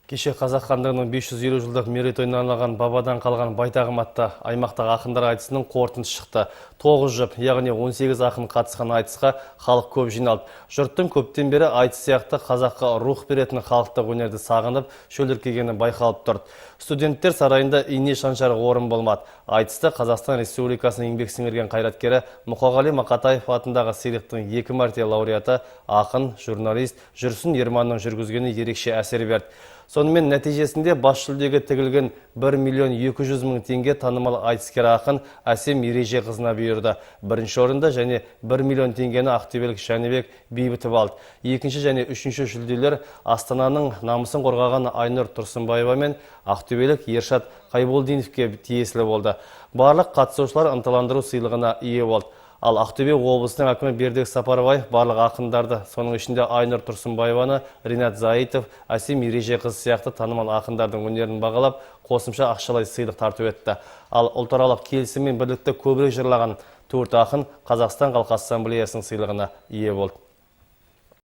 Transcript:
Кеше қазақ хандығының 550 жылдық мерейтойына арналған бабадан қалған байтағым атты аймақтағы ақындар айтысының қорытындысы шықты. 9 жұп, яғни 18 ақын қатысқан айтысқа халық көп жиналды. Жұрттың көптен бері айтыс сияқты қазаққа рух беретін халықтық өнерді сағынып, шөліркегені байқалып тұрды. Студенттер сарайында ине шаншар орын болмады. Айтысты Қазақстан Республикасының еңбек сіңірген қайраткері Мұқағали Мақатаев атындағы сыйлықтың 2 мәрте лауреаты ақын, журналист Жүрсін Ерманның жүргізгені ерекше әсер берді. Сонымен нәтижесінде бас жүлдеге тігілген 1.200.000 теңге танымал айтыскер ақын Әсем Ереже қызына бұйырды. Бірінші орында және 1 миллион теңгені ақтөбелік Жәнібек Бейбітов алды. Екінші және үшінші жүлделер Астананың намысын қорғаған Айнұр Тұрсынбаева мен ақтөбелік Ершат Қайболдиновке тиесілі болды. Барлық қатысушылар ынталандыру сыйлығына ие болды. Ал Ақтөбе облысының әкімі Бердібек Сапарбаев барлық ақындарды, соның ішінде Айнұр Тұрсынбаеваны, Ринат Заитов, Әсем Ереже қызы сияқты танымал ақындардың өнерін бағалап, қосымша ақшалай сыйлық тарту етті. Ал ұлтаралық келісім мен бірлікті көбірек жырлаған 4 ақын Қазақстан Халқы Ассамблеясының сыйлығына ие болды.